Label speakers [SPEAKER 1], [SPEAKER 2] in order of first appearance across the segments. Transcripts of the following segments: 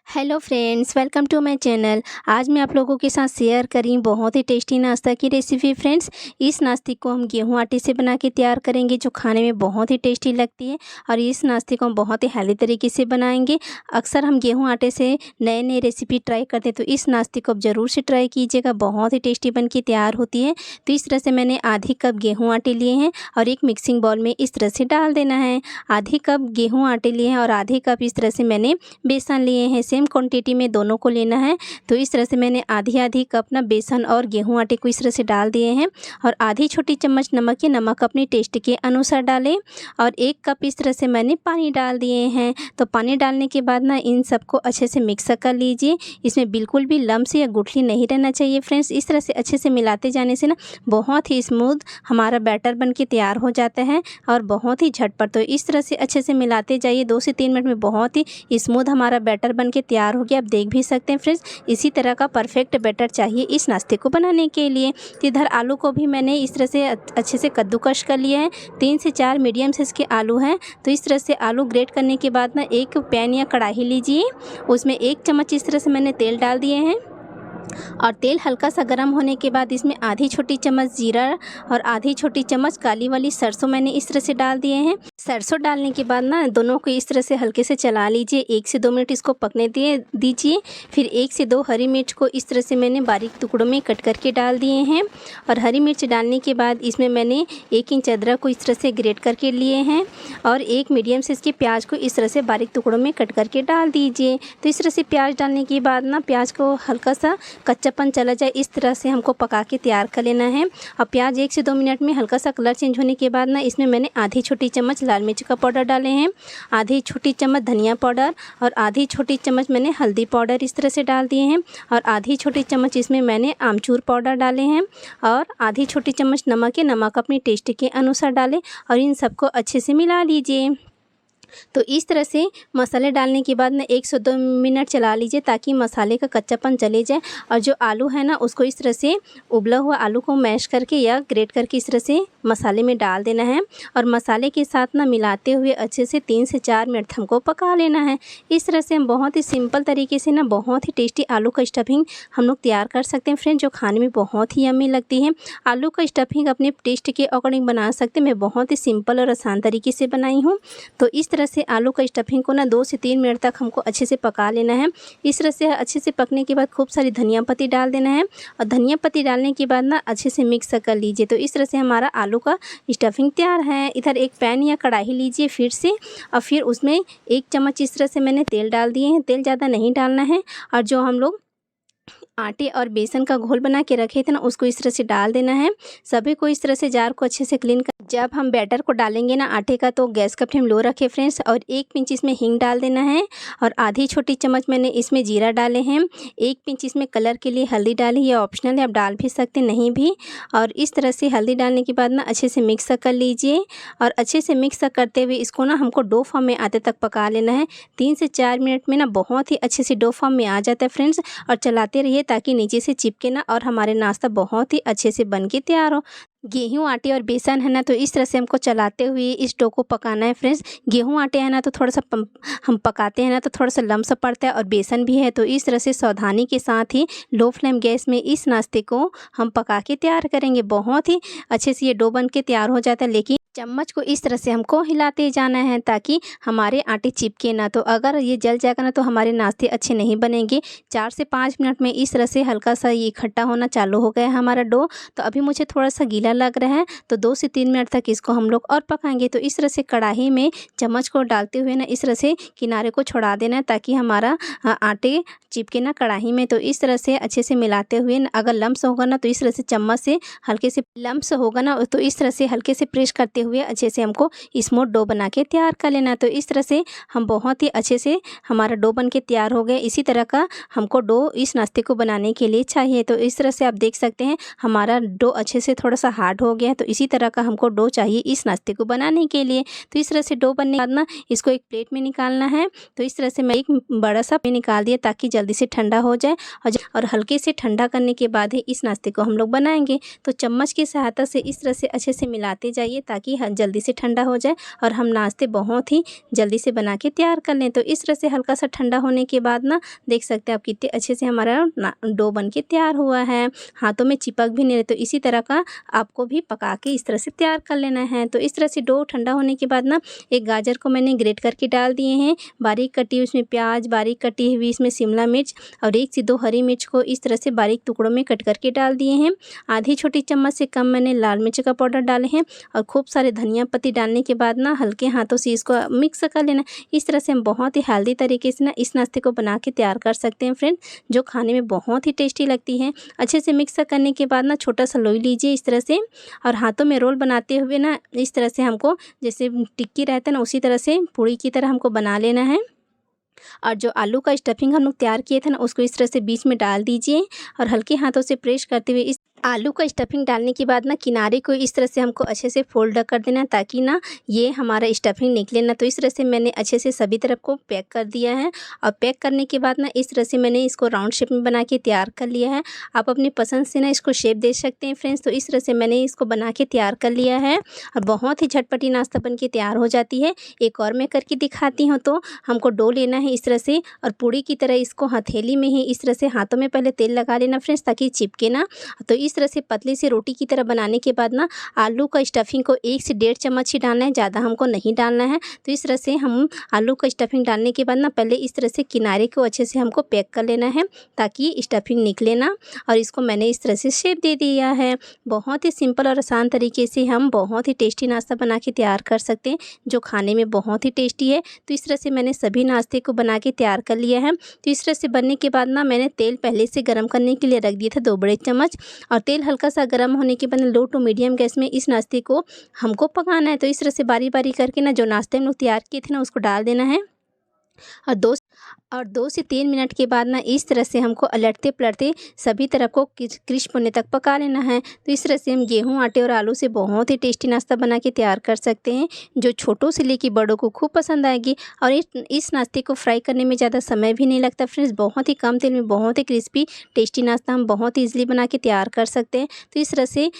[SPEAKER 1] Hello friends, welcome to my channel. आज मैं आप लोगों के साथ शेयर करी बहुत ही टेस्टी नाश्ता की रेसिपी। फ्रेंड्स, इस नाश्ते को हम गेहूं आटे से बना के तैयार करेंगे जो खाने में बहुत ही टेस्टी लगती है। और इस नाश्ते को हम बहुत ही हेल्दी तरीके से बनाएंगे। अक्सर हम गेहूं आटे से नए नए रेसिपी ट्राई करते हैं, तो इस नाश्ते को आप ज़रूर से ट्राई कीजिएगा। बहुत ही टेस्टी बन के तैयार होती है। तो इस तरह से मैंने आधी कप गेहूँ आटे लिए हैं और एक मिक्सिंग बाउल में इस तरह से डाल देना है। आधी कप गेहूँ आटे लिए हैं और आधी कप इस तरह से मैंने बेसन लिए हैं। सेम क्वांटिटी में दोनों को लेना है। तो इस तरह से मैंने आधी आधी कप ना बेसन और गेहूं आटे को इस तरह से डाल दिए हैं। और आधी छोटी चम्मच नमक है। नमक अपने टेस्ट के अनुसार डालें। और एक कप इस तरह से मैंने पानी डाल दिए हैं। तो पानी डालने के बाद ना इन सबको अच्छे से मिक्स कर लीजिए। इसमें बिल्कुल भी लम्स या गुठली नहीं रहना चाहिए। फ्रेंड्स, इस तरह से अच्छे से मिलाते जाने से ना बहुत ही स्मूथ हमारा बैटर बन के तैयार हो जाता है और बहुत ही झटपट। तो इस तरह से अच्छे से मिलाते जाइए। 2 से 3 मिनट में बहुत ही स्मूथ हमारा बैटर बन के तैयार हो गया। आप देख भी सकते हैं फ्रेंड्स, इसी तरह का परफेक्ट बैटर चाहिए इस नाश्ते को बनाने के लिए। तो इधर आलू को भी मैंने इस तरह से अच्छे से कद्दूकश कर लिया है। 3 से 4 मीडियम साइज़ के आलू हैं। तो इस तरह से आलू ग्रेट करने के बाद ना एक पैन या कढ़ाई लीजिए। उसमें 1 चम्मच इस तरह से मैंने तेल डाल दिए हैं। और तेल हल्का सा गर्म होने के बाद इसमें आधी छोटी चम्मच जीरा और आधी छोटी चम्मच काली वाली सरसों मैंने इस तरह से डाल दिए हैं। सरसों डालने के बाद ना दोनों को इस तरह से हल्के से चला लीजिए। 1 से 2 मिनट इसको पकने दीजिए। फिर 1 से 2 हरी मिर्च को इस तरह से मैंने बारीक टुकड़ों में कट करके डाल दिए हैं। और हरी मिर्च डालने के बाद इसमें मैंने 1 इंच अदरक को इस तरह से ग्रेट करके लिए हैं। और एक मीडियम साइज़ के प्याज को इस तरह से बारीक टुकड़ों में कट करके डाल दीजिए। तो इस तरह से प्याज डालने के बाद ना प्याज को हल्का सा कच्चापन चला जाए इस तरह से हमको पका के तैयार कर लेना है। और प्याज 1 से 2 मिनट में हल्का सा कलर चेंज होने के बाद ना इसमें मैंने आधी छोटी चम्मच लाल मिर्च का पाउडर डाले हैं, आधी छोटी चम्मच धनिया पाउडर और आधी छोटी चम्मच मैंने हल्दी पाउडर इस तरह से डाल दिए हैं। और आधी छोटी चम्मच इसमें मैंने आमचूर पाउडर डाले हैं। और आधी छोटी चम्मच नमक है। नमक अपने टेस्ट के अनुसार डालें और इन सबको अच्छे से मिला लीजिए। तो इस तरह से मसाले डालने के बाद ना 1 से 2 मिनट चला लीजिए ताकि मसाले का कच्चापन चले जाए। और जो आलू है ना उसको इस तरह से उबला हुआ आलू को मैश करके या ग्रेट करके इस तरह से मसाले में डाल देना है। और मसाले के साथ ना मिलाते हुए अच्छे से 3 से 4 मिनट हमको पका लेना है। इस तरह से हम बहुत ही सिंपल तरीके से ना बहुत ही टेस्टी आलू का स्टफिंग हम लोग तैयार कर सकते हैं फ्रेंड, जो खाने में बहुत ही यम्मी लगती है। आलू का स्टफिंग अपने टेस्ट के अकॉर्डिंग बना सकते हैं। मैं बहुत ही सिंपल और आसान तरीके से बनाई हूँ। तो इस तरह से आलू का स्टफिंग को ना 2 से 3 मिनट तक हमको अच्छे से पका लेना है। इस तरह से अच्छे से पकने के बाद खूब सारी धनिया पत्ती डाल देना है। और धनिया पत्ती डालने के बाद ना अच्छे से मिक्स कर लीजिए। तो इस तरह से हमारा आलू का स्टफिंग तैयार है। इधर एक पैन या कढ़ाई लीजिए फिर से, और फिर उसमें 1 चम्मच इस तरह से मैंने तेल डाल दिए हैं। तेल ज़्यादा नहीं डालना है। और जो हम लोग आटे और बेसन का घोल बना के रखे थे ना उसको इस तरह से डाल देना है। सभी को इस तरह से जार को अच्छे से क्लीन कर, जब हम बैटर को डालेंगे ना आटे का तो गैस का फ्लेम लो रखें फ्रेंड्स। और 1 पिंच इसमें हींग डाल देना है। और आधी छोटी चम्मच मैंने इसमें जीरा डाले हैं। 1 पिंच इसमें कलर के लिए हल्दी डाली, ये ऑप्शनल है, आप डाल भी सकते नहीं भी। और इस तरह से हल्दी डालने के बाद ना अच्छे से मिक्स कर लीजिए। और अच्छे से मिक्स करते हुए इसको ना हमको डो फॉर्म में आते तक पका लेना है। 3 से 4 मिनट में ना बहुत ही अच्छे से डो फॉर्म में आ जाता है फ्रेंड्स। और चलाते रहिए ताकि नीचे से चिपके ना और हमारे नाश्ता बहुत ही अच्छे से बन के तैयार हो। गेहूं आटे और बेसन है ना तो इस तरह से हमको चलाते हुए इस डो को पकाना है फ्रेंड्स। गेहूं आटे है ना तो थोड़ा सा हम पकाते हैं ना तो थोड़ा सा लम्स पड़ता है, और बेसन भी है। तो इस तरह से सावधानी के साथ ही लो फ्लेम गैस में इस नाश्ते को हम पका के तैयार करेंगे। बहुत ही अच्छे से ये डो बन के तैयार हो जाता है, लेकिन चम्मच को इस तरह से हमको हिलाते जाना है ताकि हमारे आटे चिपके ना। तो अगर ये जल जाएगा ना तो हमारे नाश्ते अच्छे नहीं बनेंगे। 4 से 5 मिनट में इस तरह से हल्का सा ये इकट्ठा होना चालू हो गया है हमारा डो। तो अभी मुझे थोड़ा सा गीला लग रहा है, तो 2 से 3 मिनट तक इसको हम लोग और पकाएंगे। तो इस तरह से कढ़ाई में चम्मच को डालते हुए ना इस तरह से किनारे को छोड़ा देना है ताकि हमारा आटे चिपके ना कढ़ाई में। तो इस तरह से अच्छे से मिलाते हुए अगर लम्स होगा ना तो इस तरह से चम्मच से हल्के से लम्स होगा ना तो इस तरह से हल्के से प्रेस करते हुए अच्छे से हमको स्मूथ डो बना के तैयार कर लेना। तो इस तरह से हम बहुत ही अच्छे से हमारा डो बन के तैयार हो गया। इसी तरह का हमको डो इस नाश्ते को बनाने के लिए चाहिए। तो इस तरह से आप देख सकते हैं हमारा डो अच्छे से थोड़ा सा हार्ड हो गया है। तो इसी तरह का हमको डो चाहिए इस नाश्ते को बनाने के लिए। तो इस तरह से डो बनने के बाद ना इसको एक प्लेट में निकालना है। तो इस तरह से मैं एक बड़ा सा प्लेट निकाल दिया ताकि जल्दी से ठंडा हो जाए। और हल्के से ठंडा करने के बाद ही इस नाश्ते को हम लोग बनाएंगे। तो चम्मच की सहायता से इस तरह से अच्छे से मिलाते जाइए ताकि जल्दी से ठंडा हो जाए और हम नाश्ते बहुत ही जल्दी से बना के तैयार कर लें। तो इस तरह से हल्का सा ठंडा होने के बाद ना देख सकते हैं आप कितने अच्छे से हमारा डो बन के तैयार हुआ है, हाथों में चिपक भी नहीं रहे। तो इसी तरह का आपको भी पका के इस तरह से तैयार कर लेना है। तो इस तरह से डो ठंडा होने के बाद ना एक गाजर को मैंने ग्रेट करके डाल दिए हैं, बारीक कटी हुई उसमें प्याज, बारीक कटी हुई इसमें शिमला मिर्च और 1 से 2 हरी मिर्च को इस तरह से बारीक टुकड़ों में कट करके डाल दिए हैं। आधी छोटी चम्मच से कम मैंने लाल मिर्च का पाउडर डाले हैं और खूब सारे धनिया पत्ती डालने के बाद ना हल्के हाथों से इसको मिक्स कर लेना। इस तरह से हम बहुत ही हेल्दी तरीके से ना इस नाश्ते को बना के तैयार कर सकते हैं फ्रेंड, जो खाने में बहुत ही टेस्टी लगती है। अच्छे से मिक्स करने के बाद ना छोटा सा लोई लीजिए इस तरह से और हाथों में रोल बनाते हुए ना इस तरह से हमको जैसे टिक्की रहता है ना उसी तरह से पूड़ी की तरह हमको बना लेना है। और जो आलू का स्टफिंग हम लोग तैयार किए थे ना उसको इस तरह से बीच में डाल दीजिए और हल्के हाथों से प्रेस करते हुए इस आलू का स्टफिंग डालने के बाद ना किनारे को इस तरह से हमको अच्छे से फोल्ड कर देना है ताकि ना ये हमारा स्टफिंग निकले ना। तो इस तरह से मैंने अच्छे से सभी तरफ को पैक कर दिया है और पैक करने के बाद ना इस तरह से मैंने इसको राउंड शेप में बना के तैयार कर लिया है। आप अपनी पसंद से ना इसको शेप दे सकते हैं फ्रेंड्स। तो इस तरह से मैंने इसको बना के तैयार कर लिया है और बहुत ही झटपटी नाश्ता बन के तैयार हो जाती है। एक और मैं करके दिखाती हूँ। तो हमको डो लेना है इस तरह से और पूड़ी की तरह इसको हथेली में ही इस तरह से हाथों में पहले तेल लगा लेना फ्रेंड्स ताकि चिपके ना। तो इस तरह से पतली सी रोटी की तरह बनाने के बाद ना आलू का स्टफिंग को 1 से 1.5 चम्मच ही डालना है, ज़्यादा हमको नहीं डालना है। तो इस तरह से हम आलू का स्टफिंग डालने के बाद ना पहले इस तरह से किनारे को अच्छे से हमको पैक कर लेना है ताकि स्टफिंग निकले ना। और इसको मैंने इस तरह से शेप दे दिया है। बहुत ही सिंपल और आसान तरीके से हम बहुत ही टेस्टी नाश्ता बना के तैयार कर सकते हैं, जो खाने में बहुत ही टेस्टी है। तो इस तरह से मैंने सभी नाश्ते को बना के तैयार कर लिया है। तो इस तरह से बनने के बाद ना मैंने तेल पहले से गर्म करने के लिए रख दिया था 2 बड़े चम्मच और तेल हल्का सा गर्म होने के बाद लो टू मीडियम गैस में इस नाश्ते को हमको पकाना है। तो इस तरह से बारी बारी करके ना जो नाश्ते हम लोग तैयार किए थे ना उसको डाल देना है और 2 से 3 मिनट के बाद ना इस तरह से हमको अलटते पलटते सभी तरफ को क्रिस्प होने तक पका लेना है। तो इस तरह से हम गेहूं, आटे और आलू से बहुत ही टेस्टी नाश्ता बना के तैयार कर सकते हैं, जो छोटों से लेकर बड़ों को खूब पसंद आएगी। और इस नाश्ते को फ्राई करने में ज़्यादा समय भी नहीं लगता फ्रेंड्स। बहुत ही कम तेल में बहुत ही क्रिस्पी टेस्टी नाश्ता हम बहुत ईजिली बना के तैयार कर सकते हैं। तो इस तरह से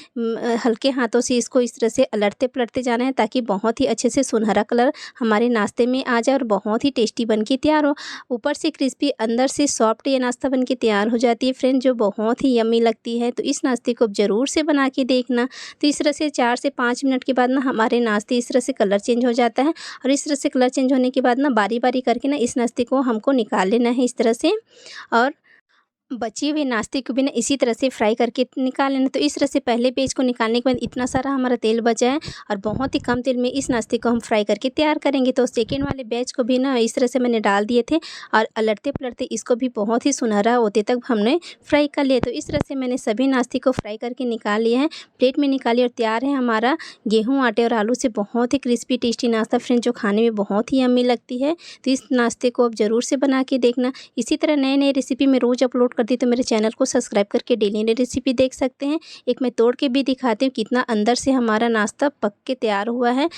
[SPEAKER 1] हल्के हाथों से इसको इस तरह से अलटते पलटते जाना है ताकि बहुत ही अच्छे से सुनहरा कलर हमारे नाश्ते में आ जाए और बहुत ही टेस्टी बन के तैयार हो। ऊपर से क्रिस्पी, अंदर से सॉफ्ट ये नाश्ता बन के तैयार हो जाती है फ्रेंड, जो बहुत ही यम्मी लगती है। तो इस नाश्ते को ज़रूर से बना के देखना। तो इस तरह से 4 से 5 मिनट के बाद ना हमारे नाश्ते इस तरह से कलर चेंज हो जाता है और इस तरह से कलर चेंज होने के बाद ना बारी बारी करके ना इस नाश्ते को हमको निकाल लेना है इस तरह से। और बचे हुए नाश्ते को भी ना इसी तरह से फ्राई करके निकाल लेना। तो इस तरह से पहले पेज को निकालने के बाद इतना सारा हमारा तेल बचा है और बहुत ही कम तेल में इस नाश्ते को हम फ्राई करके तैयार करेंगे। तो सेकेंड वाले बैच को भी ना इस तरह से मैंने डाल दिए थे और अलटते पलटते इसको भी बहुत ही सुनहरा होते तक हमने फ्राई कर लिया। तो इस तरह से मैंने सभी नाश्ते को फ्राई करके निकाल लिया है, प्लेट में निकालिए और तैयार है हमारा गेहूँ, आटे और आलू से बहुत ही क्रिस्पी टेस्टी नाश्ता फ्रेंड, जो खाने में बहुत ही यम्मी लगती है। तो इस नाश्ते को आप ज़रूर से बना के देखना। इसी तरह नए नए रेसिपी मैं रोज़ अपलोड करती हूँ, तो मेरे चैनल को सब्सक्राइब करके डेली नई रेसिपी देख सकते हैं। एक मैं तोड़ के भी दिखाती हूँ कितना अंदर से हमारा नाश्ता पक के तैयार हुआ है।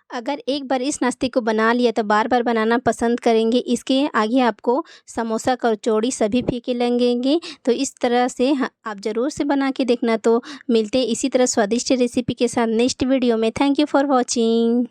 [SPEAKER 1] अगर एक बार इस नाश्ते को बना लिया तो बार बार बनाना पसंद करेंगे। इसके आगे आपको समोसा, कचौड़ी सभी फीके लगेंगे। तो इस तरह से आप ज़रूर से बना के देखना। तो मिलते हैं इसी तरह स्वादिष्ट रेसिपी के साथ नेक्स्ट वीडियो में। Thank you for watching.